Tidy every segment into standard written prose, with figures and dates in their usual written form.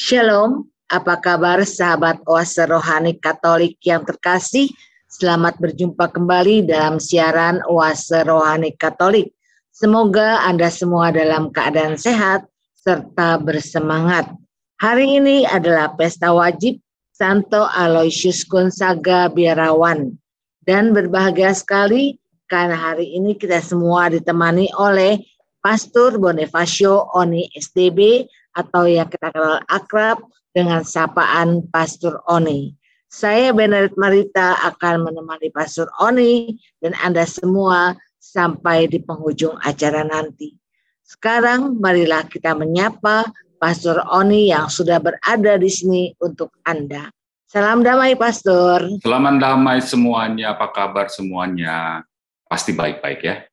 Shalom, apa kabar sahabat Oase Rohani Katolik yang terkasih? Selamat berjumpa kembali dalam siaran Oase Rohani Katolik. Semoga Anda semua dalam keadaan sehat serta bersemangat. Hari ini adalah pesta wajib Santo Aloysius Gonzaga Biarawan. Dan berbahagia sekali karena hari ini kita semua ditemani oleh Pastor Bonifacio Oni SDB, atau yang kita kenal akrab dengan sapaan Pastor Oni. Saya Benedict Marita akan menemani Pastor Oni dan Anda semua sampai di penghujung acara nanti. Sekarang marilah kita menyapa Pastor Oni yang sudah berada di sini untuk Anda. Salam damai, Pastor. Selamat damai semuanya, apa kabar semuanya? Pasti baik-baik ya.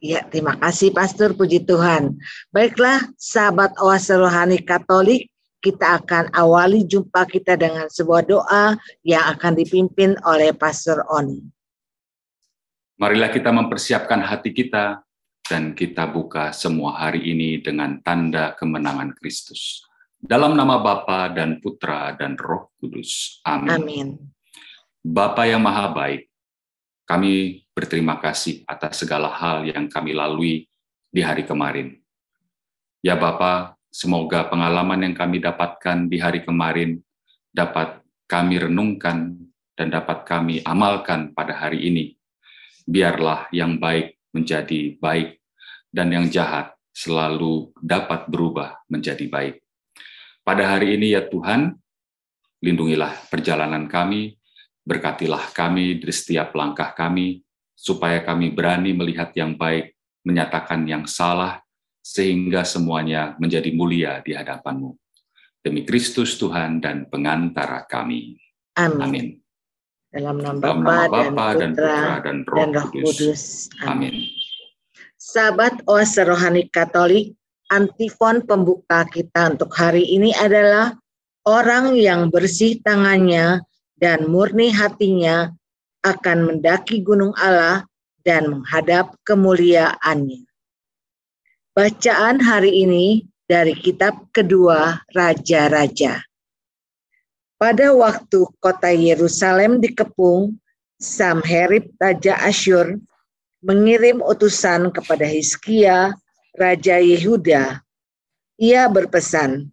Ya, terima kasih Pastor, puji Tuhan. Baiklah, sahabat Oase Rohani Katolik, kita akan awali jumpa kita dengan sebuah doa yang akan dipimpin oleh Pastor Oni. Marilah kita mempersiapkan hati kita dan kita buka semua hari ini dengan tanda kemenangan Kristus. Dalam nama Bapa dan Putra dan Roh Kudus. Amin. Amin. Bapa yang Maha Baik, kami berterima kasih atas segala hal yang kami lalui di hari kemarin. Ya Bapa, semoga pengalaman yang kami dapatkan di hari kemarin dapat kami renungkan dan dapat kami amalkan pada hari ini. Biarlah yang baik menjadi baik dan yang jahat selalu dapat berubah menjadi baik. Pada hari ini ya Tuhan, lindungilah perjalanan kami, berkatilah kami di setiap langkah kami, supaya kami berani melihat yang baik, menyatakan yang salah, sehingga semuanya menjadi mulia di hadapan-Mu. Demi Kristus Tuhan dan pengantara kami. Amin. Amin. Dalam nama Dalam Bapa nama Bapa dan Putra dan Roh Kudus. Amin. Sahabat Oase Rohani Katolik, antifon pembuka kita untuk hari ini adalah orang yang bersih tangannya dan murni hatinya akan mendaki gunung Allah dan menghadap kemuliaannya. Bacaan hari ini dari kitab kedua Raja-Raja. Pada waktu kota Yerusalem dikepung, Sanherib Raja Asyur mengirim utusan kepada Hizkia, Raja Yehuda. Ia berpesan,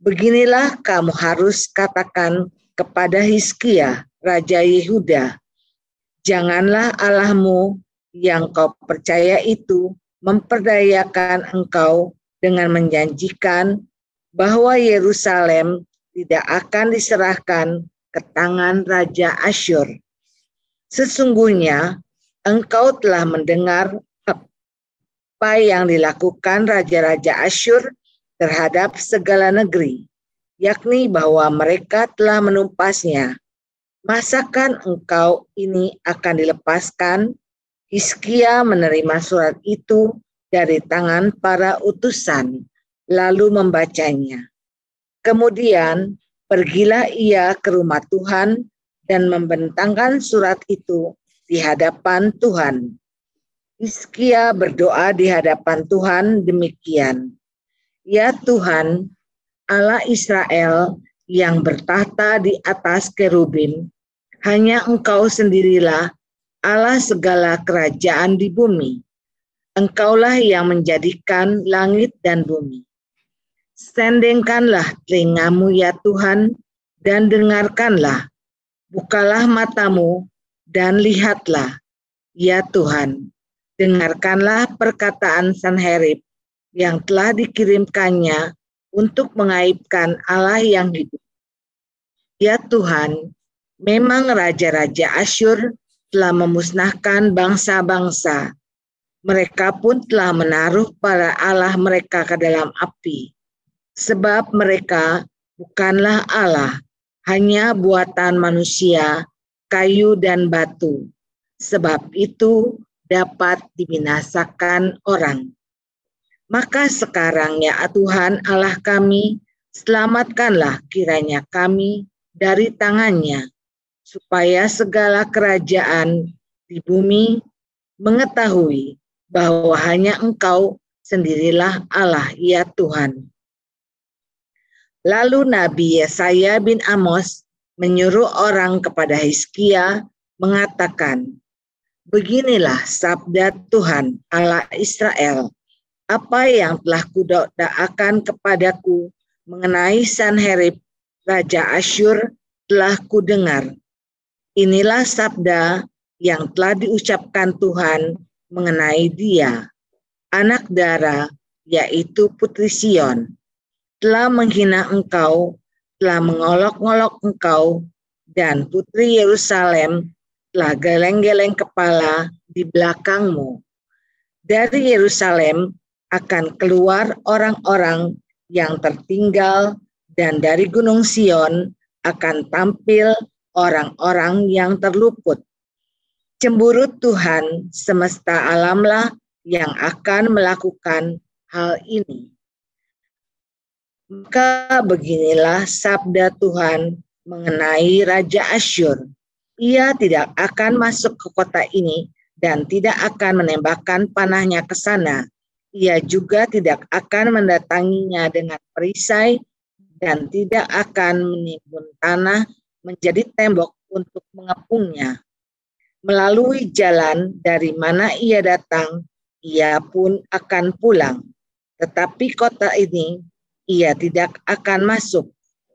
"Beginilah kamu harus katakan kepada Hizkia, Raja Yehuda, janganlah Allahmu yang kau percaya itu memperdayakan engkau dengan menjanjikan bahwa Yerusalem tidak akan diserahkan ke tangan Raja Asyur. Sesungguhnya engkau telah mendengar apa yang dilakukan Raja-Raja Asyur terhadap segala negeri, yakni bahwa mereka telah menumpasnya. Masakan engkau ini akan dilepaskan?" Hizkia menerima surat itu dari tangan para utusan, lalu membacanya. Kemudian pergilah ia ke rumah Tuhan dan membentangkan surat itu di hadapan Tuhan. Hizkia berdoa di hadapan Tuhan demikian, "Ya Tuhan, Allah Israel yang bertahta di atas kerubim, hanya Engkau sendirilah Allah segala kerajaan di bumi. Engkaulah yang menjadikan langit dan bumi. Sendengkanlah telingamu ya Tuhan, dan dengarkanlah. Bukalah matamu dan lihatlah, ya Tuhan. Dengarkanlah perkataan Sanherib yang telah dikirimkannya untuk mengaibkan Allah yang hidup. Ya Tuhan, memang raja-raja Asyur telah memusnahkan bangsa-bangsa. Mereka pun telah menaruh para Allah mereka ke dalam api. Sebab mereka bukanlah Allah, hanya buatan manusia, kayu dan batu. Sebab itu dapat dibinasakan orang. Maka sekarang ya Tuhan Allah kami, selamatkanlah kiranya kami dari tangannya, supaya segala kerajaan di bumi mengetahui bahwa hanya Engkau sendirilah Allah, ya Tuhan. Lalu Nabi Yesaya bin Amos menyuruh orang kepada Hizkia mengatakan, "Beginilah sabda Tuhan Allah Israel, apa yang telah kudoakan kepadaku mengenai Sanherib, Raja Asyur, telah kudengar. Inilah sabda yang telah diucapkan Tuhan mengenai dia, anak Dara, yaitu Putri Sion. Telah menghina engkau, telah mengolok-ngolok engkau, dan Putri Yerusalem telah geleng-geleng kepala di belakangmu. Dari Yerusalem akan keluar orang-orang yang tertinggal, dan dari Gunung Sion akan tampil orang-orang yang terluput. Cemburut Tuhan semesta alamlah yang akan melakukan hal ini. Maka beginilah sabda Tuhan mengenai Raja Asyur. Ia tidak akan masuk ke kota ini dan tidak akan menembakkan panahnya ke sana. Ia juga tidak akan mendatanginya dengan perisai dan tidak akan menimbun tanah menjadi tembok untuk mengepungnya. Melalui jalan dari mana ia datang, ia pun akan pulang. Tetapi kota ini ia tidak akan masuk.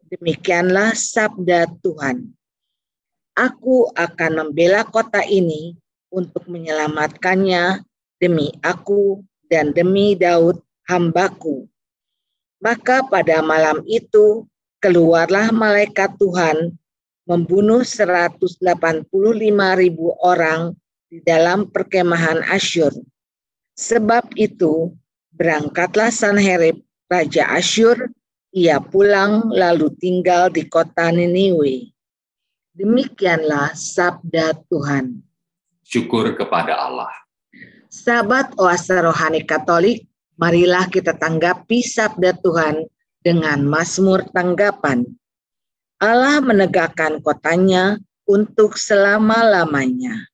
Demikianlah sabda Tuhan. Aku akan membela kota ini untuk menyelamatkannya demi aku dan demi Daud hambaku. Maka pada malam itu keluarlah malaikat Tuhan membunuh 185.000 orang di dalam perkemahan Asyur. Sebab itu berangkatlah Sanherib Raja Asyur, ia pulang lalu tinggal di kota Niniwe. Demikianlah sabda Tuhan. Syukur kepada Allah. Sahabat Oase Rohani Katolik, marilah kita tanggapi sabda Tuhan dengan mazmur tanggapan. Allah menegakkan kotanya untuk selama-lamanya.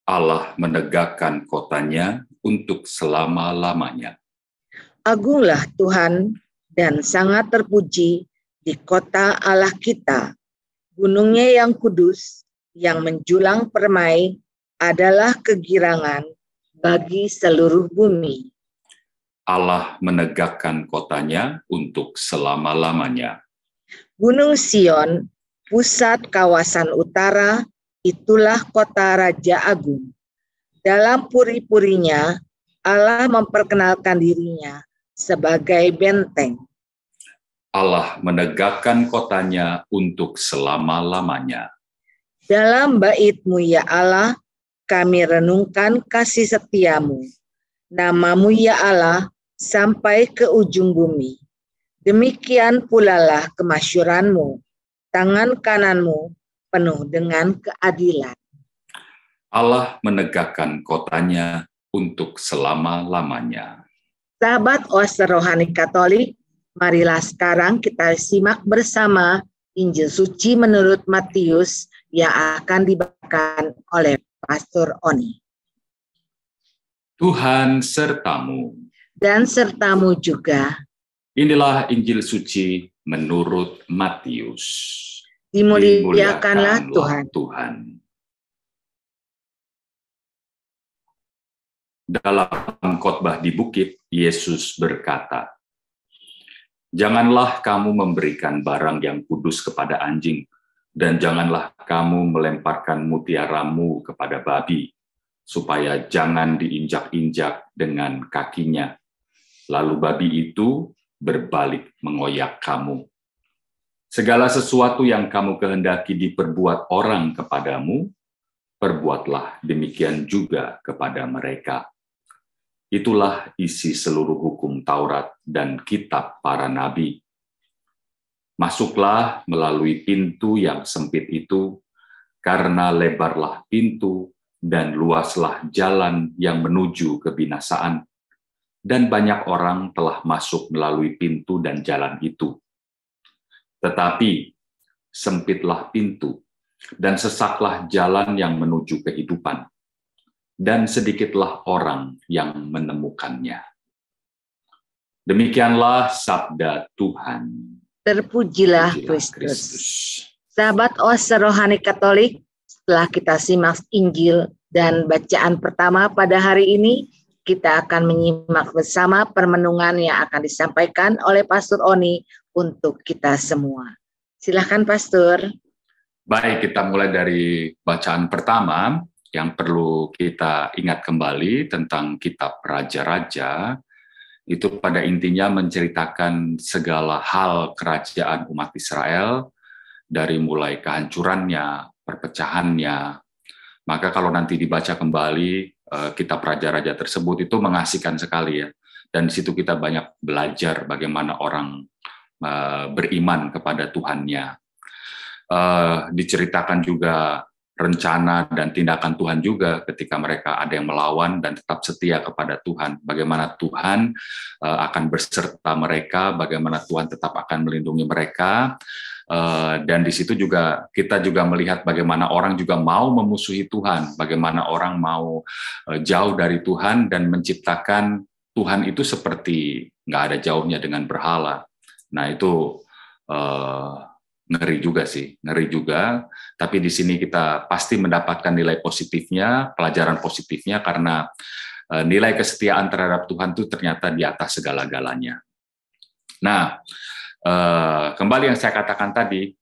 Allah menegakkan kotanya untuk selama-lamanya. Agunglah Tuhan dan sangat terpuji di kota Allah kita. Gunungnya yang kudus, yang menjulang permai, adalah kegirangan bagi seluruh bumi. Allah menegakkan kotanya untuk selama-lamanya. Gunung Sion, pusat kawasan utara, itulah kota Raja Agung. Dalam puri-purinya, Allah memperkenalkan dirinya sebagai benteng. Allah menegakkan kotanya untuk selama-lamanya. Dalam bait-Mu ya Allah, kami renungkan kasih setiamu. Nama-Mu ya Allah sampai ke ujung bumi. Demikian pula lah kemasyuran-Mu. Tangan kanan-Mu penuh dengan keadilan. Allah menegakkan kotanya untuk selama-lamanya. Sahabat Oase Rohani Katolik, marilah sekarang kita simak bersama Injil Suci menurut Matius yang akan dibacakan oleh Pastor Oni. Tuhan sertamu. Dan sertamu juga. Inilah Injil Suci menurut Matius. Dimuliakanlah Tuhan. Dalam khotbah di bukit, Yesus berkata, "Janganlah kamu memberikan barang yang kudus kepada anjing, dan janganlah kamu melemparkan mutiaramu kepada babi, supaya jangan diinjak-injak dengan kakinya. Lalu babi itu berbalik mengoyak kamu. Segala sesuatu yang kamu kehendaki diperbuat orang kepadamu, perbuatlah demikian juga kepada mereka. Itulah isi seluruh hukum Taurat dan kitab para nabi. Masuklah melalui pintu yang sempit itu, karena lebarlah pintu dan luaslah jalan yang menuju kebinasaan, dan banyak orang telah masuk melalui pintu dan jalan itu. Tetapi sempitlah pintu, dan sesaklah jalan yang menuju kehidupan, dan sedikitlah orang yang menemukannya." Demikianlah sabda Tuhan. Terpujilah Kristus. Sahabat Oase Rohani Katolik, setelah kita simak Injil dan bacaan pertama pada hari ini, kita akan menyimak bersama permenungan yang akan disampaikan oleh Pastor Oni untuk kita semua. Silakan Pastor. Baik, kita mulai dari bacaan pertama yang perlu kita ingat kembali tentang kitab Raja-Raja. Itu pada intinya menceritakan segala hal kerajaan umat Israel, dari mulai kehancurannya, perpecahannya. Maka kalau nanti dibaca kembali kitab Raja-Raja tersebut, itu mengasihkan sekali ya. Dan di situ kita banyak belajar bagaimana orang beriman kepada Tuhannya. Diceritakan juga rencana dan tindakan Tuhan juga ketika mereka ada yang melawan dan tetap setia kepada Tuhan. Bagaimana Tuhan akan berserta mereka, bagaimana Tuhan tetap akan melindungi mereka. Dan di situ juga kita juga melihat bagaimana orang juga mau memusuhi Tuhan, bagaimana orang mau jauh dari Tuhan dan menciptakan Tuhan itu seperti nggak ada jauhnya dengan berhala. Nah itu ngeri juga sih, ngeri juga. Tapi di sini kita pasti mendapatkan nilai positifnya, pelajaran positifnya, karena nilai kesetiaan terhadap Tuhan itu ternyata di atas segala-galanya. Nah, kembali yang saya katakan tadi,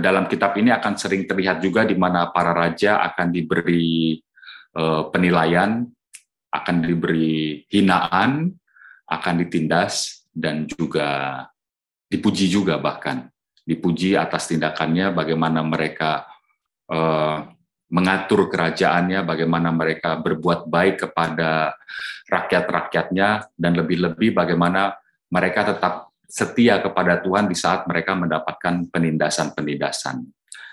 dalam kitab ini akan sering terlihat juga di mana para raja akan diberi penilaian, akan diberi hinaan, akan ditindas, dan juga dipuji juga bahkan. Dipuji atas tindakannya, bagaimana mereka mengatur kerajaannya, bagaimana mereka berbuat baik kepada rakyat-rakyatnya, dan lebih-lebih bagaimana mereka tetap setia kepada Tuhan di saat mereka mendapatkan penindasan-penindasan.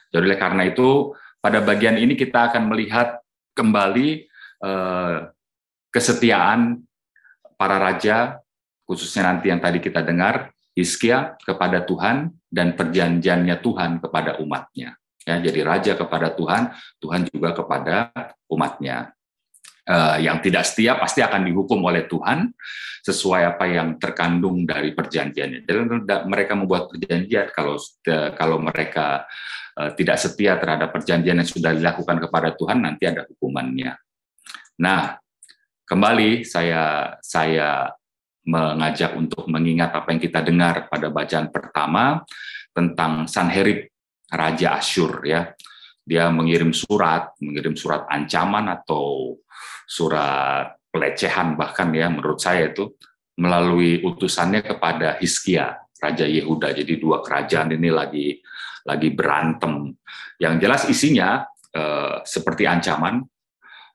Jadi oleh karena itu, pada bagian ini kita akan melihat kembali kesetiaan para raja, khususnya nanti yang tadi kita dengar, Hizkia kepada Tuhan, dan perjanjiannya Tuhan kepada umatnya. Ya, jadi raja kepada Tuhan, Tuhan juga kepada umatnya. Yang tidak setia pasti akan dihukum oleh Tuhan sesuai apa yang terkandung dari perjanjiannya. Jadi mereka membuat perjanjian, kalau mereka tidak setia terhadap perjanjian yang sudah dilakukan kepada Tuhan, nanti ada hukumannya. Nah, kembali saya mengajak untuk mengingat apa yang kita dengar pada bacaan pertama tentang Sanherib, Raja Asyur ya. Dia mengirim surat ancaman atau surat pelecehan bahkan ya, menurut saya itu, melalui utusannya kepada Hizkia, Raja Yehuda. Jadi dua kerajaan ini lagi berantem. Yang jelas isinya seperti ancaman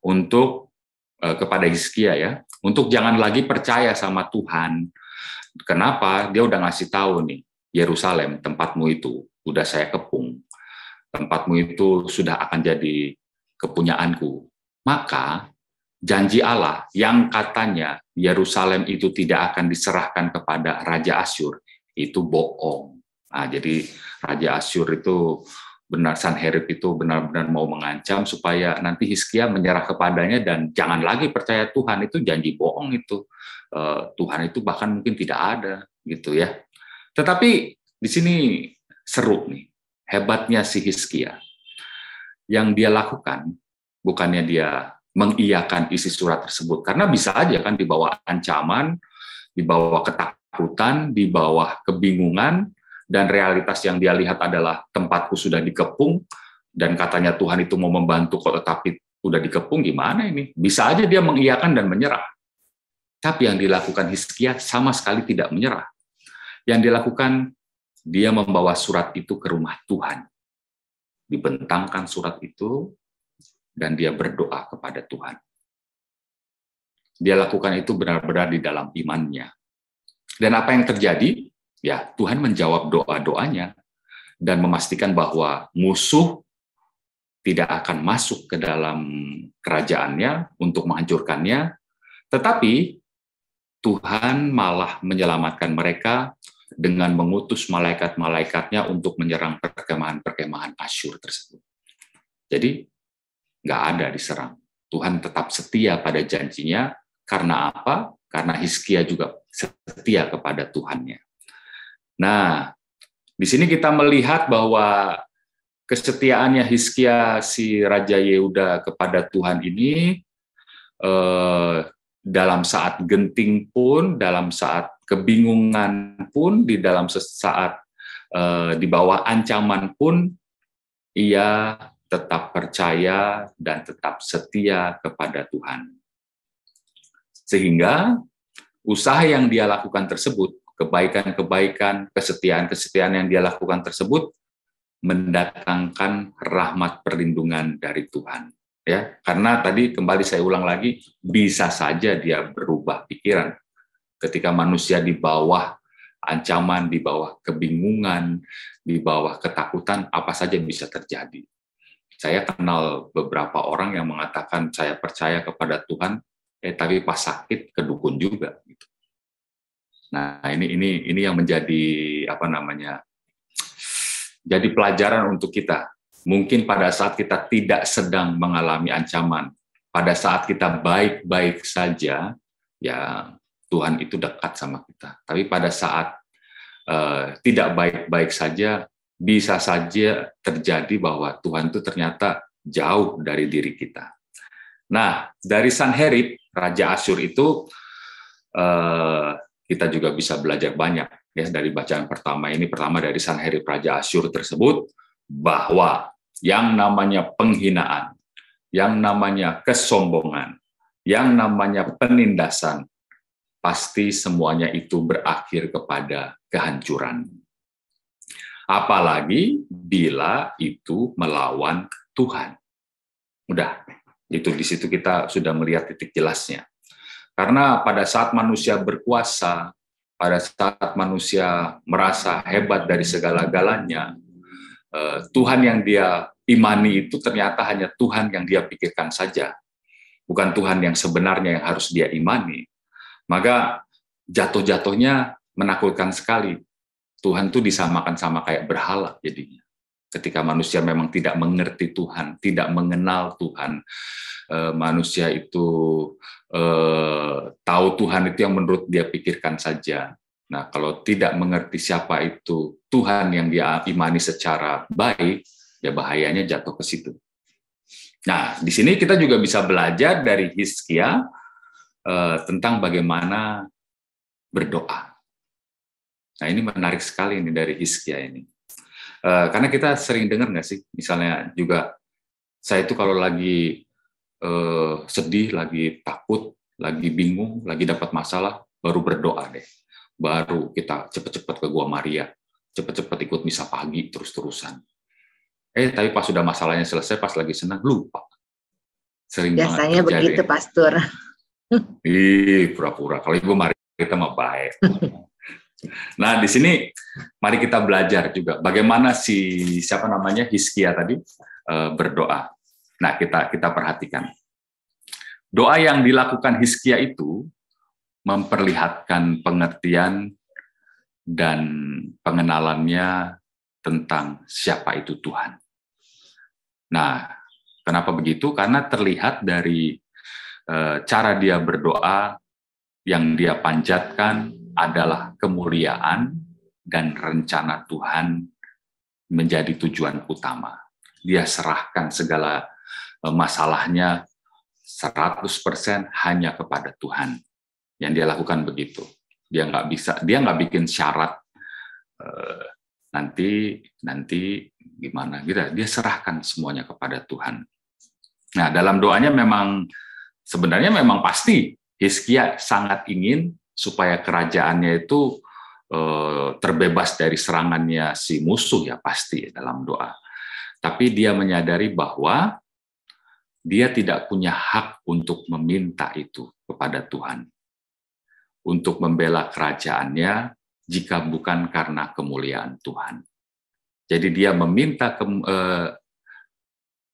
untuk kepada Hizkia ya, untuk jangan lagi percaya sama Tuhan. Kenapa? Dia udah ngasih tahu nih, Yerusalem, tempatmu itu udah saya kepung. Tempatmu itu sudah akan jadi kepunyaanku. Maka janji Allah yang katanya Yerusalem itu tidak akan diserahkan kepada Raja Asyur, itu bohong. Nah, jadi Raja Asyur itu Sanherib itu benar-benar mau mengancam supaya nanti Hizkia menyerah kepadanya dan jangan lagi percaya Tuhan. Itu janji bohong itu. Tuhan itu bahkan mungkin tidak ada gitu ya. Tetapi di sini seru nih, hebatnya si Hizkia. Yang dia lakukan bukannya dia mengiyakan isi surat tersebut, karena bisa aja kan di bawah ancaman, di bawah ketakutan, di bawah kebingungan, dan realitas yang dia lihat adalah tempatku sudah dikepung, dan katanya Tuhan itu mau membantu kok tetapi udah dikepung, gimana ini? Bisa aja dia mengiyakan dan menyerah. Tapi yang dilakukan Hizkia sama sekali tidak menyerah. Yang dilakukan, dia membawa surat itu ke rumah Tuhan. Dibentangkan surat itu, dan dia berdoa kepada Tuhan. Dia lakukan itu benar-benar di dalam imannya. Dan apa yang terjadi? Ya, Tuhan menjawab doa-doanya dan memastikan bahwa musuh tidak akan masuk ke dalam kerajaannya untuk menghancurkannya, tetapi Tuhan malah menyelamatkan mereka dengan mengutus malaikat-malaikatnya untuk menyerang perkemahan-perkemahan Asyur tersebut. Jadi, nggak ada diserang. Tuhan tetap setia pada janjinya. Karena apa? Karena Hizkia juga setia kepada Tuhannya. Nah, di sini kita melihat bahwa kesetiaannya Hizkia si Raja Yehuda kepada Tuhan ini dalam saat genting pun, dalam saat kebingungan pun, di dalam saat di bawah ancaman pun, ia tetap percaya dan tetap setia kepada Tuhan. Sehingga usaha yang dia lakukan tersebut, kebaikan-kebaikan, kesetiaan-kesetiaan yang dia lakukan tersebut mendatangkan rahmat perlindungan dari Tuhan. Ya, karena tadi kembali saya ulang lagi, bisa saja dia berubah pikiran ketika manusia di bawah ancaman, di bawah kebingungan, di bawah ketakutan, apa saja bisa terjadi. Saya kenal beberapa orang yang mengatakan saya percaya kepada Tuhan, tapi pas sakit ke dukun juga. Gitu. Nah, ini yang menjadi jadi pelajaran untuk kita. Mungkin pada saat kita tidak sedang mengalami ancaman, pada saat kita baik-baik saja, ya Tuhan itu dekat sama kita. Tapi pada saat tidak baik-baik saja, bisa saja terjadi bahwa Tuhan itu ternyata jauh dari diri kita. Nah, dari Sanherib, Raja Asyur itu, kita juga bisa belajar banyak. Ya, dari bacaan pertama ini, pertama dari Sanherib Raja Asyur tersebut, bahwa yang namanya penghinaan, yang namanya kesombongan, yang namanya penindasan, pasti semuanya itu berakhir kepada kehancuran. Apalagi bila itu melawan Tuhan. Udah, itu di situ kita sudah melihat titik jelasnya. Karena pada saat manusia berkuasa, pada saat manusia merasa hebat dari segala-galanya, Tuhan yang dia imani itu ternyata hanya Tuhan yang dia pikirkan saja, bukan Tuhan yang sebenarnya yang harus dia imani. Maka jatuh-jatuhnya menakutkan sekali. Tuhan itu disamakan sama kayak berhala jadinya. Ketika manusia memang tidak mengerti Tuhan, tidak mengenal Tuhan, manusia itu tahu Tuhan itu yang menurut dia pikirkan saja. Nah, kalau tidak mengerti siapa itu Tuhan yang dia imani secara baik, ya bahayanya jatuh ke situ. Nah, di sini kita juga bisa belajar dari Hizkia tentang bagaimana berdoa. Nah, ini menarik sekali ini dari Hizkia ini. Karena kita sering dengar nggak sih, misalnya juga saya itu kalau lagi sedih, lagi takut, lagi bingung, lagi dapat masalah, baru berdoa deh. Baru kita cepat-cepat ke Gua Maria, cepat-cepat ikut misa pagi terus-terusan. Tapi pas sudah masalahnya selesai, pas lagi senang, lupa. Sering biasanya banget terjadi. Begitu, Pastor. Pura-pura. Kalau Ibu Maria kita mah baik. Nah, di sini mari kita belajar juga bagaimana Hizkia tadi berdoa. Nah, kita perhatikan. Doa yang dilakukan Hizkia itu memperlihatkan pengertian dan pengenalannya tentang siapa itu Tuhan. Nah, kenapa begitu? Karena terlihat dari cara dia berdoa, yang dia panjatkan adalah kemuliaan dan rencana Tuhan menjadi tujuan utama. Dia serahkan segala masalahnya 100% hanya kepada Tuhan. Yang dia lakukan begitu. Dia nggak bikin syarat nanti gimana gitu. Dia serahkan semuanya kepada Tuhan. Nah, dalam doanya sebenarnya memang pasti Hizkia sangat ingin supaya kerajaannya itu terbebas dari serangannya si musuh, ya pasti dalam doa. Tapi dia menyadari bahwa dia tidak punya hak untuk meminta itu kepada Tuhan, untuk membela kerajaannya jika bukan karena kemuliaan Tuhan. Jadi dia meminta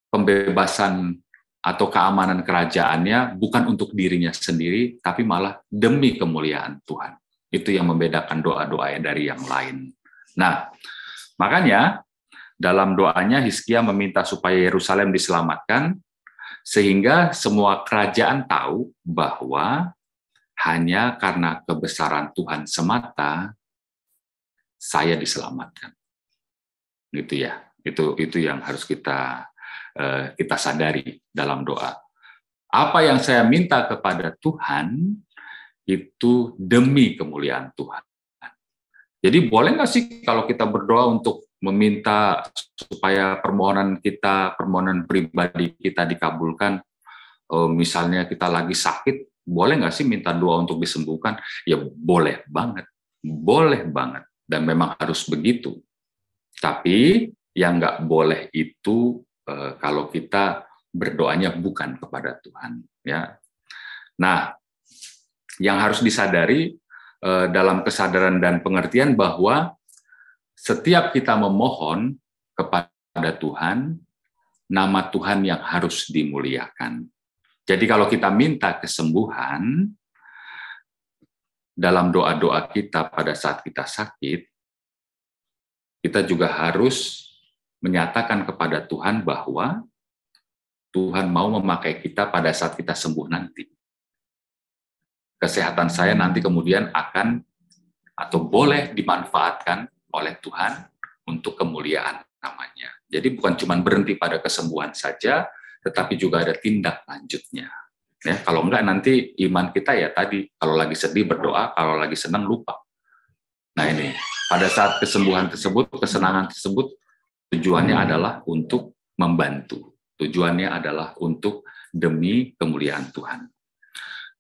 pembebasan atau keamanan kerajaannya bukan untuk dirinya sendiri, tapi malah demi kemuliaan Tuhan. Itu yang membedakan doa-doa dari yang lain. Nah, makanya dalam doanya Hizkia meminta supaya Yerusalem diselamatkan, sehingga semua kerajaan tahu bahwa hanya karena kebesaran Tuhan semata saya diselamatkan. Gitu ya. Itu yang harus kita sadari dalam doa. Apa yang saya minta kepada Tuhan itu demi kemuliaan Tuhan. Jadi boleh nggak sih kalau kita berdoa untuk meminta supaya permohonan pribadi kita dikabulkan, misalnya kita lagi sakit, boleh nggak sih minta doa untuk disembuhkan? Ya boleh banget, dan memang harus begitu. Tapi yang nggak boleh itu kalau kita berdoanya bukan kepada Tuhan. Ya. Nah, yang harus disadari dalam kesadaran dan pengertian bahwa setiap kita memohon kepada Tuhan, nama Tuhan yang harus dimuliakan. Jadi kalau kita minta kesembuhan dalam doa-doa kita pada saat kita sakit, kita juga harus menyatakan kepada Tuhan bahwa Tuhan mau memakai kita pada saat kita sembuh nanti. Kesehatan saya nanti kemudian akan atau boleh dimanfaatkan oleh Tuhan untuk kemuliaan namanya. Jadi bukan cuma berhenti pada kesembuhan saja, tetapi juga ada tindak lanjutnya. Ya, kalau enggak nanti iman kita ya tadi, kalau lagi sedih berdoa, kalau lagi senang lupa. Nah ini, pada saat kesembuhan tersebut, kesenangan tersebut, tujuannya adalah untuk membantu. Tujuannya adalah untuk demi kemuliaan Tuhan.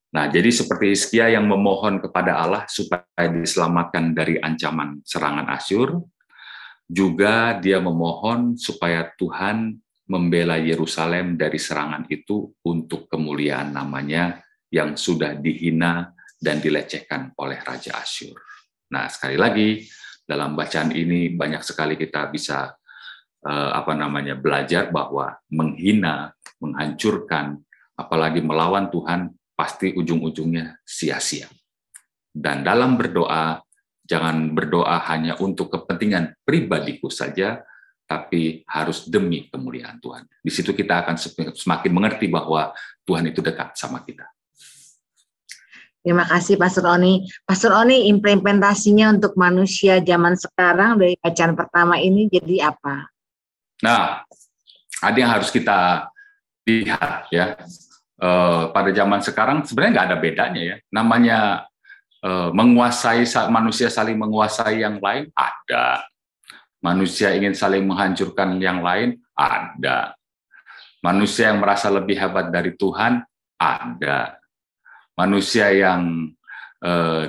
Nah, jadi seperti Hizkia yang memohon kepada Allah supaya diselamatkan dari ancaman serangan Asyur, juga dia memohon supaya Tuhan membela Yerusalem dari serangan itu untuk kemuliaan namanya yang sudah dihina dan dilecehkan oleh Raja Asyur. Nah, sekali lagi, dalam bacaan ini banyak sekali kita bisa belajar bahwa menghina, menghancurkan, apalagi melawan Tuhan, pasti ujung-ujungnya sia-sia. Dan dalam berdoa, jangan berdoa hanya untuk kepentingan pribadiku saja, tapi harus demi kemuliaan Tuhan. Di situ kita akan semakin mengerti bahwa Tuhan itu dekat sama kita. Terima kasih Pastor Oni. Pastor Oni, implementasinya untuk manusia zaman sekarang dari bacaan pertama ini jadi apa? Nah, ada yang harus kita lihat ya. Pada zaman sekarang sebenarnya nggak ada bedanya ya. Namanya menguasai, manusia saling menguasai yang lain, ada. Manusia ingin saling menghancurkan yang lain, ada. Manusia yang merasa lebih hebat dari Tuhan, ada. Manusia yang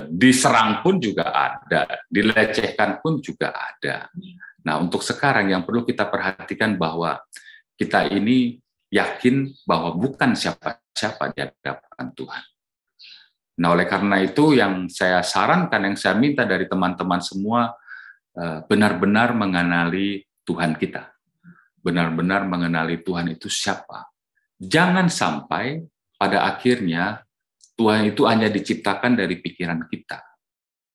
diserang pun juga ada, dilecehkan pun juga ada. Nah, untuk sekarang yang perlu kita perhatikan bahwa kita ini yakin bahwa bukan siapa-siapa di hadapan Tuhan. Nah, oleh karena itu yang saya sarankan, yang saya minta dari teman-teman semua, benar-benar mengenali Tuhan kita. Benar-benar mengenali Tuhan itu siapa. Jangan sampai pada akhirnya Tuhan itu hanya diciptakan dari pikiran kita.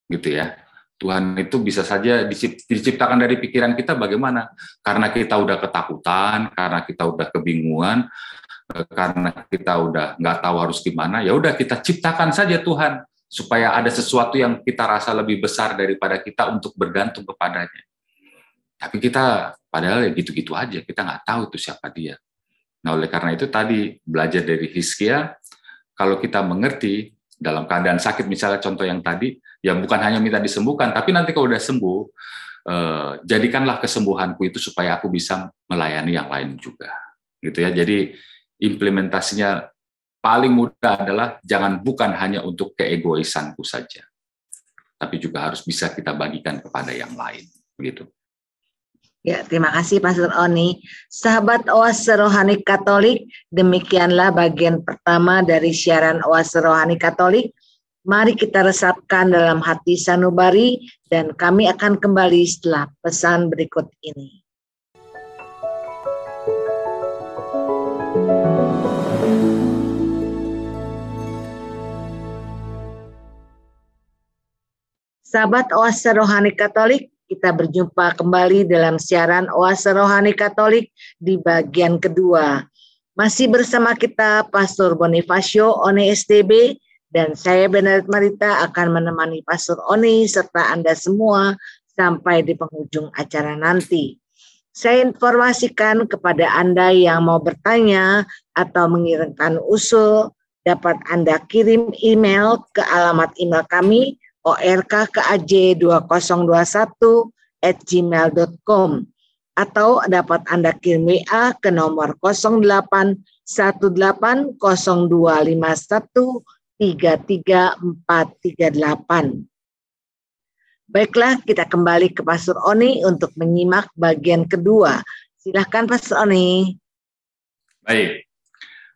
Gitu ya. Tuhan itu bisa saja diciptakan dari pikiran kita bagaimana? Karena kita udah ketakutan, karena kita udah kebingungan, karena kita udah nggak tahu harus gimana, ya udah kita ciptakan saja Tuhan supaya ada sesuatu yang kita rasa lebih besar daripada kita untuk bergantung kepadanya. Tapi kita padahal ya gitu-gitu aja, kita nggak tahu itu siapa dia. Nah, oleh karena itu tadi belajar dari Hizkia, kalau kita mengerti dalam keadaan sakit, misalnya contoh yang tadi, ya bukan hanya minta disembuhkan, tapi nanti kalau udah sembuh, jadikanlah kesembuhanku itu supaya aku bisa melayani yang lain juga. Gitu ya. Jadi implementasinya paling mudah adalah bukan hanya untuk keegoisanku saja, tapi juga harus bisa kita bagikan kepada yang lain. Begitu. Ya, terima kasih Pastor Oni. Sahabat Oase Rohani Katolik, demikianlah bagian pertama dari siaran Oase Rohani Katolik. Mari kita resapkan dalam hati sanubari dan kami akan kembali setelah pesan berikut ini. Sahabat Oase Rohani Katolik, kita berjumpa kembali dalam siaran Oase Rohani Katolik di bagian kedua. Masih bersama kita Pastor Bonifacio Oni STB dan saya Benarit Marita akan menemani Pastor Oni serta Anda semua sampai di penghujung acara nanti. Saya informasikan kepada Anda yang mau bertanya atau mengirimkan usul, dapat Anda kirim email ke alamat email kami orkkaj2021@gmail.com atau dapat Anda kirim WA ke nomor 08180251333438. Baiklah, kita kembali ke Pastor Oni untuk menyimak bagian kedua. Silakan Pastor Oni. Baik,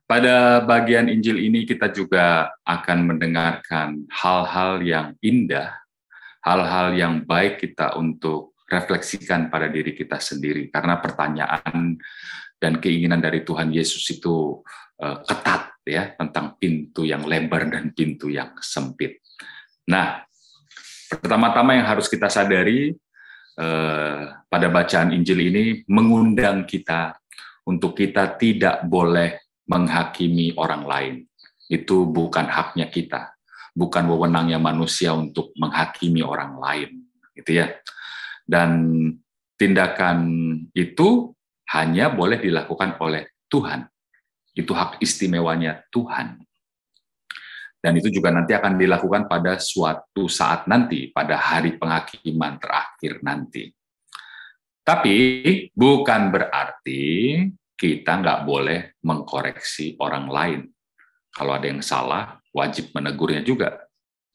pada bagian Injil ini kita juga akan mendengarkan hal-hal yang indah, hal-hal yang baik kita untuk refleksikan pada diri kita sendiri. Karena pertanyaan dan keinginan dari Tuhan Yesus itu ketat ya, tentang pintu yang lebar dan pintu yang sempit. Nah, pertama-tama yang harus kita sadari pada bacaan Injil ini mengundang kita untuk kita tidak boleh menghakimi orang lain. Itu bukan haknya kita, bukan wewenangnya manusia untuk menghakimi orang lain, gitu ya. Dan tindakan itu hanya boleh dilakukan oleh Tuhan. Itu hak istimewanya Tuhan. Dan itu juga nanti akan dilakukan pada suatu saat nanti, pada hari penghakiman terakhir nanti. Tapi bukan berarti kita nggak boleh mengkoreksi orang lain. Kalau ada yang salah, wajib menegurnya juga.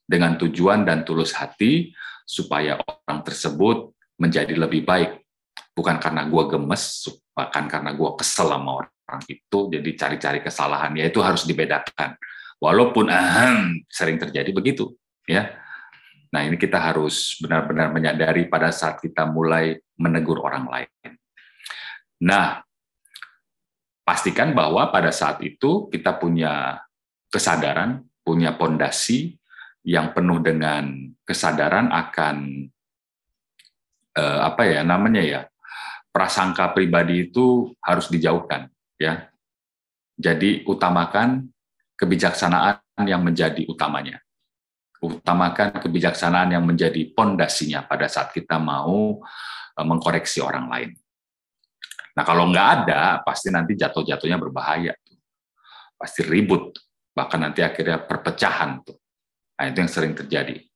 Dengan tujuan dan tulus hati, supaya orang tersebut menjadi lebih baik. Bukan karena gue gemes, bukan karena gue kesel sama orang itu, jadi cari-cari kesalahan. Ya itu harus dibedakan. Walaupun sering terjadi begitu, ya. Nah, ini kita harus benar-benar menyadari pada saat kita mulai menegur orang lain. Nah, pastikan bahwa pada saat itu kita punya kesadaran, punya pondasi yang penuh dengan kesadaran akan prasangka pribadi itu harus dijauhkan, ya. Jadi utamakan kebijaksanaan yang menjadi utamanya. Utamakan kebijaksanaan yang menjadi pondasinya pada saat kita mau mengkoreksi orang lain. Nah, kalau nggak ada, pasti nanti jatuh-jatuhnya berbahaya. Pasti ribut, bahkan nanti akhirnya perpecahan. Nah, itu yang sering terjadi.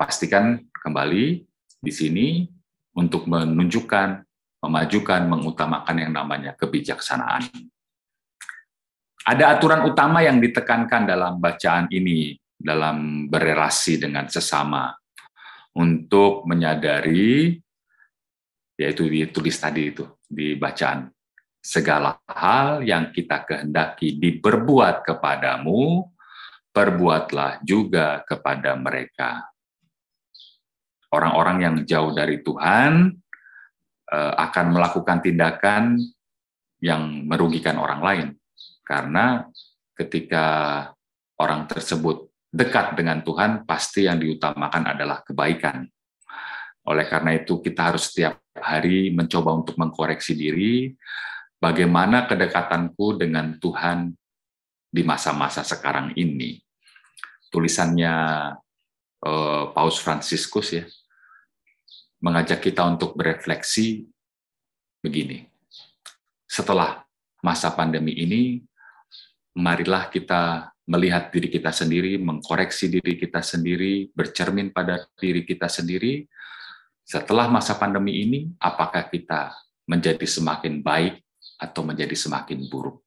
Pastikan kembali di sini untuk menunjukkan, memajukan, mengutamakan yang namanya kebijaksanaan. Ada aturan utama yang ditekankan dalam bacaan ini, dalam berelasi dengan sesama, untuk menyadari, yaitu ditulis tadi itu, di bacaan, segala hal yang kita kehendaki diperbuat kepadamu, perbuatlah juga kepada mereka. Orang-orang yang jauh dari Tuhan akan melakukan tindakan yang merugikan orang lain. Karena ketika orang tersebut dekat dengan Tuhan, pasti yang diutamakan adalah kebaikan. Oleh karena itu, kita harus setiap hari mencoba untuk mengkoreksi diri, bagaimana kedekatanku dengan Tuhan di masa-masa sekarang ini. Tulisannya Paus Fransiskus ya, mengajak kita untuk berefleksi begini. Setelah masa pandemi ini, marilah kita melihat diri kita sendiri, mengkoreksi diri kita sendiri, bercermin pada diri kita sendiri. Setelah masa pandemi ini, apakah kita menjadi semakin baik atau menjadi semakin buruk?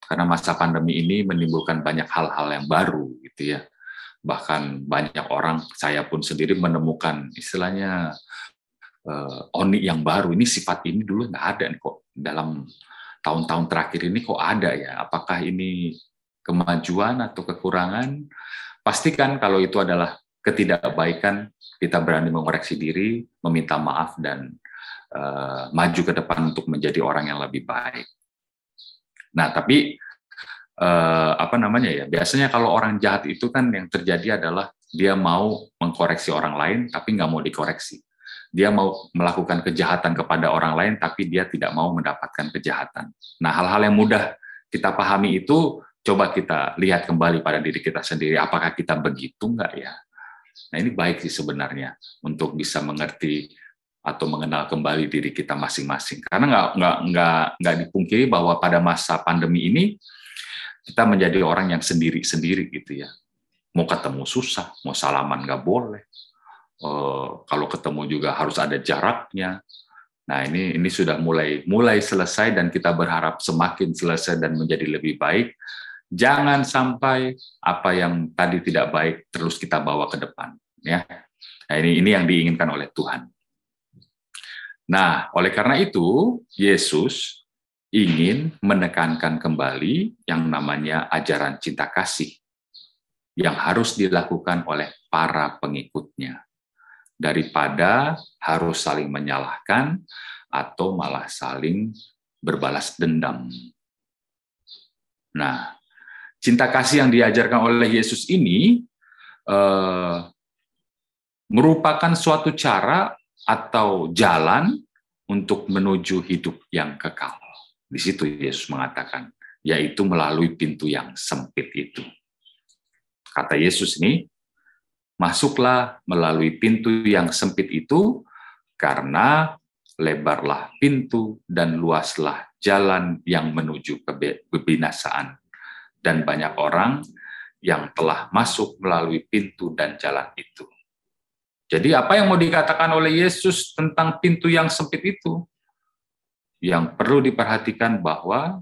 Karena masa pandemi ini menimbulkan banyak hal-hal yang baru, gitu ya. Bahkan banyak orang, saya pun sendiri menemukan istilahnya oni yang baru. Ini sifat ini dulu nggak ada nih kok dalam tahun-tahun terakhir ini kok ada ya. Apakah ini kemajuan atau kekurangan? Pastikan kalau itu adalah ketidakbaikan, kita berani mengoreksi diri, meminta maaf, dan maju ke depan untuk menjadi orang yang lebih baik. Nah, tapi biasanya kalau orang jahat itu kan yang terjadi adalah dia mau mengkoreksi orang lain, tapi nggak mau dikoreksi. Dia mau melakukan kejahatan kepada orang lain, tapi dia tidak mau mendapatkan kejahatan. Nah, hal-hal yang mudah kita pahami itu, coba kita lihat kembali pada diri kita sendiri. Apakah kita begitu nggak ya? Nah, ini baik sih sebenarnya untuk bisa mengerti atau mengenal kembali diri kita masing-masing. Karena nggak dipungkiri bahwa pada masa pandemi ini kita menjadi orang yang sendiri-sendiri gitu ya. Mau ketemu susah, mau salaman nggak boleh. Kalau ketemu juga harus ada jaraknya. Nah, ini sudah mulai selesai dan kita berharap semakin selesai dan menjadi lebih baik. Jangan sampai apa yang tadi tidak baik terus kita bawa ke depan, ya. Nah, ini yang diinginkan oleh Tuhan. Nah, oleh karena itu Yesus ingin menekankan kembali yang namanya ajaran cinta kasih yang harus dilakukan oleh para pengikutnya, daripada harus saling menyalahkan atau malah saling berbalas dendam. Nah, cinta kasih yang diajarkan oleh Yesus ini merupakan suatu cara atau jalan untuk menuju hidup yang kekal. Di situ Yesus mengatakan, yaitu melalui pintu yang sempit itu. Kata Yesus ini, masuklah melalui pintu yang sempit itu, karena lebarlah pintu dan luaslah jalan yang menuju kebinasaan. Dan banyak orang yang telah masuk melalui pintu dan jalan itu. Jadi apa yang mau dikatakan oleh Yesus tentang pintu yang sempit itu? Yang perlu diperhatikan bahwa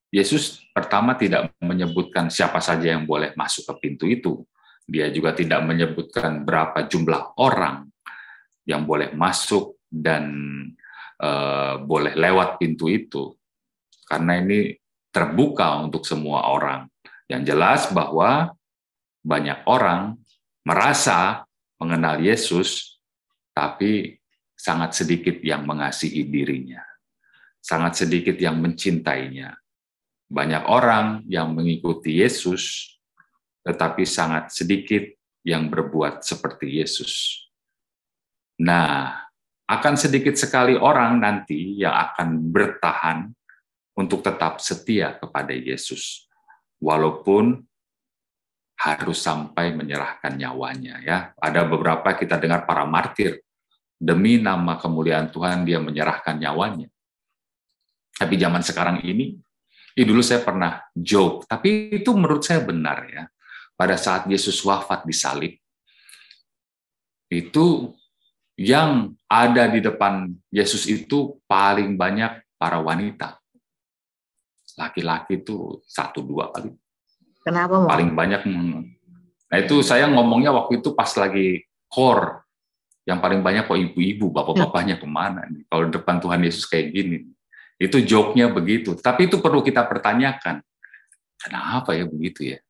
Yesus pertama tidak menyebutkan siapa saja yang boleh masuk ke pintu itu. Dia juga tidak menyebutkan berapa jumlah orang yang boleh masuk dan boleh lewat pintu itu. Karena ini terbuka untuk semua orang. Yang jelas bahwa banyak orang merasa mengenal Yesus, tapi sangat sedikit yang mengasihi dirinya. Sangat sedikit yang mencintainya. Banyak orang yang mengikuti Yesus, tetapi sangat sedikit yang berbuat seperti Yesus. Nah, akan sedikit sekali orang nanti yang akan bertahan untuk tetap setia kepada Yesus, walaupun harus sampai menyerahkan nyawanya. Ya, ada beberapa kita dengar para martir, demi nama kemuliaan Tuhan dia menyerahkan nyawanya. Tapi zaman sekarang ini, dulu saya pernah joke, tapi itu menurut saya benar ya. Pada saat Yesus wafat di salib, itu yang ada di depan Yesus itu paling banyak para wanita. Laki-laki itu 1-2 kali. Kenapa? Paling banyak. Nah itu saya ngomongnya waktu itu pas lagi khor. Yang paling banyak kok ibu-ibu, bapak-bapaknya kemana nih? Kalau depan Tuhan Yesus kayak gini. Itu joke-nya begitu. Tapi itu perlu kita pertanyakan. Kenapa ya begitu ya?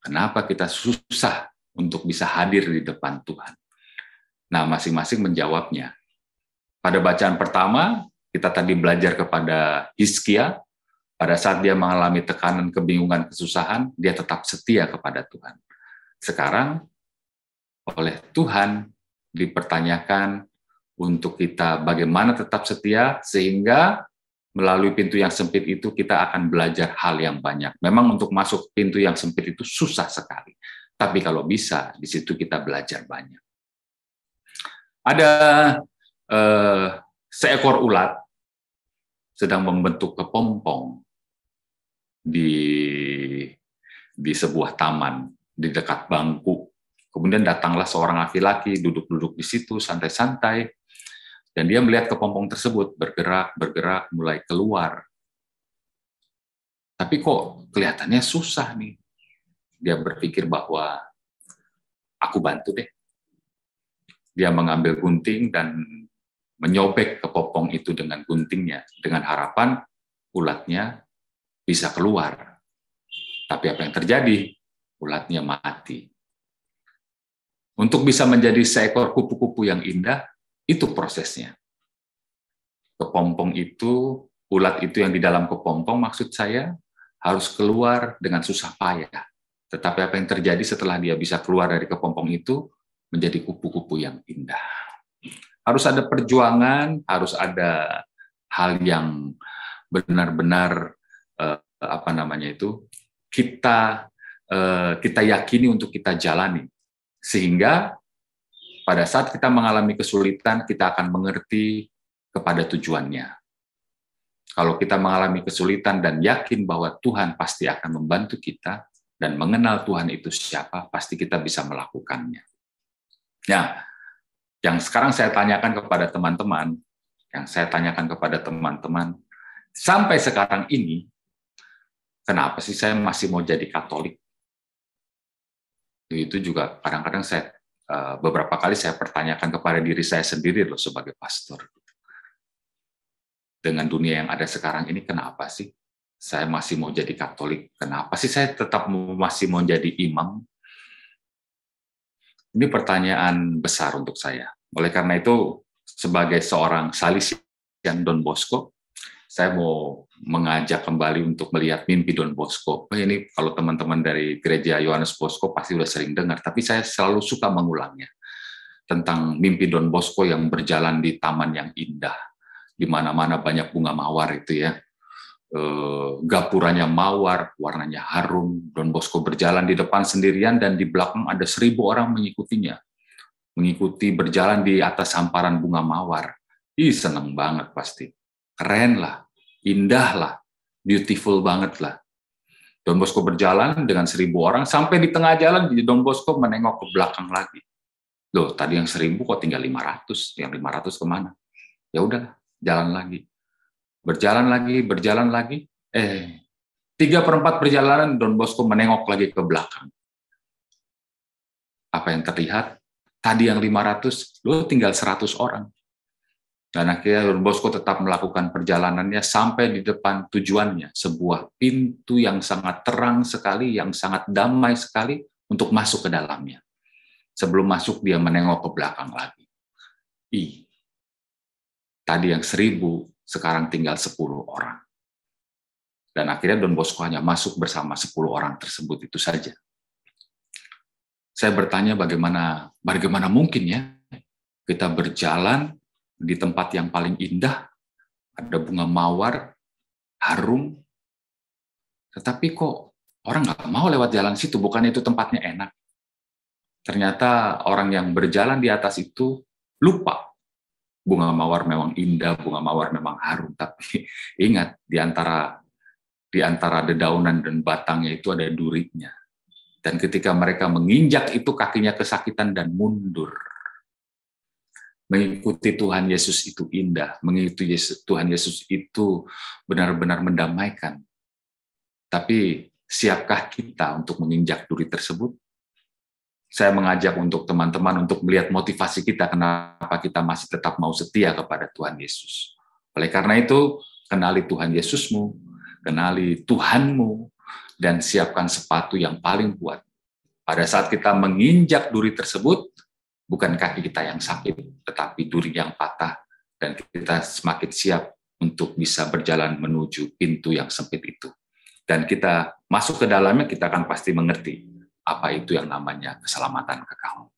Kenapa kita susah untuk bisa hadir di depan Tuhan? Nah, masing-masing menjawabnya. Pada bacaan pertama, kita tadi belajar kepada Hizkia, pada saat dia mengalami tekanan, kebingungan, kesusahan, dia tetap setia kepada Tuhan. Sekarang, oleh Tuhan dipertanyakan untuk kita bagaimana tetap setia, sehingga melalui pintu yang sempit itu kita akan belajar hal yang banyak. Memang untuk masuk pintu yang sempit itu susah sekali, tapi kalau bisa, di situ kita belajar banyak. Ada seekor ulat sedang membentuk kepompong di sebuah taman di dekat bangku. Kemudian datanglah seorang laki-laki duduk-duduk di situ santai-santai, dan dia melihat kepompong tersebut bergerak mulai keluar. Tapi kok kelihatannya susah nih. Dia berpikir bahwa aku bantu deh. Dia mengambil gunting dan menyobek kepompong itu dengan guntingnya, dengan harapan ulatnya bisa keluar. Tapi apa yang terjadi? Ulatnya mati. Untuk bisa menjadi seekor kupu-kupu yang indah, itu prosesnya. Kepompong itu, ulat itu yang di dalam kepompong, maksud saya, harus keluar dengan susah payah. Tetapi apa yang terjadi setelah dia bisa keluar dari kepompong itu, menjadi kupu-kupu yang indah. Harus ada perjuangan, harus ada hal yang benar-benar kita yakini untuk kita jalani, Sehingga pada saat kita mengalami kesulitan, kita akan mengerti kepada tujuannya. Kalau kita mengalami kesulitan dan yakin bahwa Tuhan pasti akan membantu kita dan mengenal Tuhan itu siapa, pasti kita bisa melakukannya. Nah, yang sekarang saya tanyakan kepada teman-teman, sampai sekarang ini, kenapa sih saya masih mau jadi Katolik? Itu juga kadang-kadang beberapa kali saya pertanyakan kepada diri saya sendiri loh sebagai pastor. Dengan dunia yang ada sekarang ini, kenapa sih saya masih mau jadi Katolik? Kenapa sih saya tetap masih mau jadi imam? Ini pertanyaan besar untuk saya. Oleh karena itu, sebagai seorang Salesian Don Bosco, saya mau mengajak kembali untuk melihat mimpi Don Bosco. Ini kalau teman-teman dari gereja Yohanes Bosco pasti sudah sering dengar, tapi saya selalu suka mengulangnya. Tentang mimpi Don Bosco yang berjalan di taman yang indah, di mana-mana banyak bunga mawar itu ya. Gapuranya mawar, warnanya harum. Don Bosco berjalan di depan sendirian dan di belakang ada 1.000 orang mengikutinya. Mengikuti berjalan di atas hamparan bunga mawar. Seneng banget pasti. Keren lah. Indah lah, beautiful banget lah. Don Bosco berjalan dengan 1.000 orang, sampai di tengah jalan, Don Bosco menengok ke belakang lagi. Loh, tadi yang 1.000 kok tinggal 500, yang 500 kemana? Ya udah, jalan lagi. Berjalan lagi. 3/4 perjalanan, Don Bosco menengok lagi ke belakang. Apa yang terlihat? Tadi yang 500, loh tinggal 100 orang. Dan akhirnya Don Bosco tetap melakukan perjalanannya sampai di depan tujuannya, sebuah pintu yang sangat terang sekali, yang sangat damai sekali untuk masuk ke dalamnya. Sebelum masuk dia menengok ke belakang lagi. Tadi yang 1.000, sekarang tinggal 10 orang. Dan akhirnya Don Bosco hanya masuk bersama 10 orang tersebut itu saja. Saya bertanya bagaimana mungkin ya kita berjalan di tempat yang paling indah, ada bunga mawar, harum, tetapi kok orang nggak mau lewat jalan situ, bukan itu tempatnya enak. Ternyata orang yang berjalan di atas itu lupa. Bunga mawar memang indah, bunga mawar memang harum, tapi ingat, di antara dedaunan dan batangnya itu ada durinya. Dan ketika mereka menginjak itu, kakinya kesakitan dan mundur. Mengikuti Tuhan Yesus itu indah, mengikuti Tuhan Yesus itu benar-benar mendamaikan. Tapi siapkah kita untuk menginjak duri tersebut? Saya mengajak untuk teman-teman untuk melihat motivasi kita, kenapa kita masih tetap mau setia kepada Tuhan Yesus. Oleh karena itu, kenali Tuhan Yesusmu, kenali Tuhanmu, dan siapkan sepatu yang paling kuat. Pada saat kita menginjak duri tersebut, bukan kaki kita yang sakit, tetapi duri yang patah, dan kita semakin siap untuk bisa berjalan menuju pintu yang sempit itu. Dan kita masuk ke dalamnya, kita akan pasti mengerti apa itu yang namanya keselamatan kekal.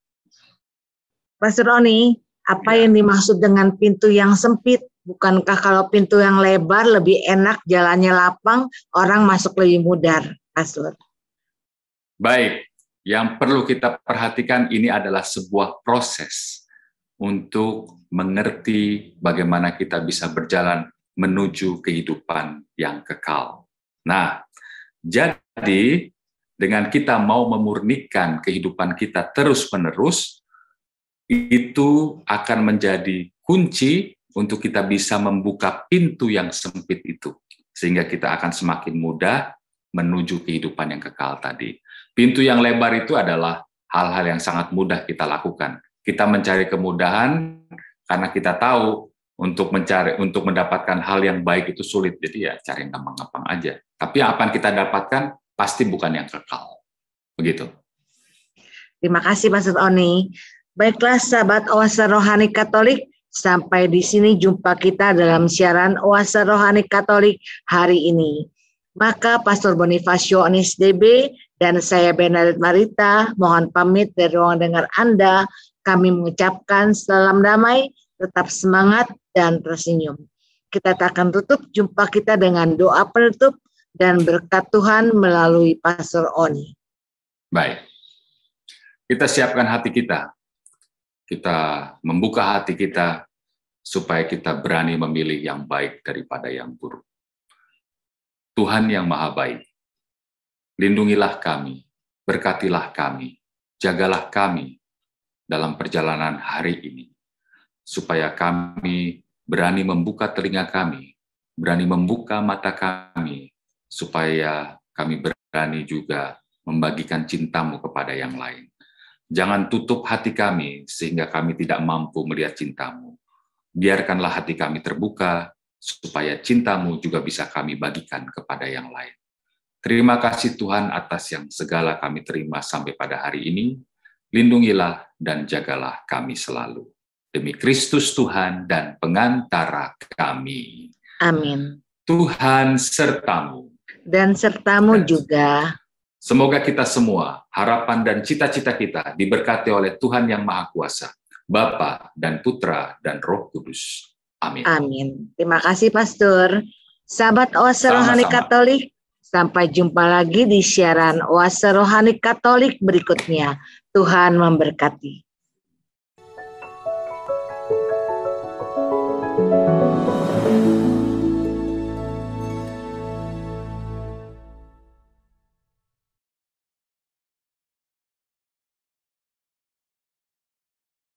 Pastor Oni, apa yang dimaksud dengan pintu yang sempit? Bukankah kalau pintu yang lebar lebih enak, jalannya lapang, orang masuk lebih mudah, Pastor? Baik. Yang perlu kita perhatikan ini adalah sebuah proses untuk mengerti bagaimana kita bisa berjalan menuju kehidupan yang kekal. Nah, jadi dengan kita mau memurnikan kehidupan kita terus-menerus, itu akan menjadi kunci untuk kita bisa membuka pintu yang sempit itu. Sehingga kita akan semakin mudah menuju kehidupan yang kekal tadi. Pintu yang lebar itu adalah hal-hal yang sangat mudah kita lakukan. Kita mencari kemudahan karena kita tahu untuk mendapatkan hal yang baik itu sulit. Jadi ya cari yang gampang-gampang aja. Tapi apa yang kita dapatkan pasti bukan yang kekal. Begitu. Terima kasih Pastor Oni. Baiklah sahabat Oase Rohani Katolik, sampai di sini jumpa kita dalam siaran Oase Rohani Katolik hari ini. Maka Pastor Bonifacio Onis DB dan saya Bernadette Marita mohon pamit dari ruang dengar Anda. Kami mengucapkan salam damai, tetap semangat dan tersenyum. Kita akan tutup jumpa kita dengan doa penutup dan berkat Tuhan melalui Pastor Oni. Baik. Kita siapkan hati kita. Kita membuka hati kita supaya kita berani memilih yang baik daripada yang buruk. Tuhan yang Maha Baik, lindungilah kami, berkatilah kami, jagalah kami dalam perjalanan hari ini, supaya kami berani membuka telinga kami, berani membuka mata kami, supaya kami berani juga membagikan cintamu kepada yang lain. Jangan tutup hati kami sehingga kami tidak mampu melihat cintamu. Biarkanlah hati kami terbuka supaya cintamu juga bisa kami bagikan kepada yang lain. Terima kasih Tuhan atas yang segala kami terima sampai pada hari ini. Lindungilah dan jagalah kami selalu. Demi Kristus Tuhan dan pengantara kami. Amin. Tuhan sertamu. Dan sertamu juga. Semoga kita semua, harapan dan cita-cita kita diberkati oleh Tuhan yang Maha Kuasa, Bapa dan Putra dan Roh Kudus. Amin. Amin. Terima kasih Pastor. Sahabat Oase Rohani Katolik, sampai jumpa lagi di siaran Oase Rohani Katolik berikutnya. Tuhan memberkati.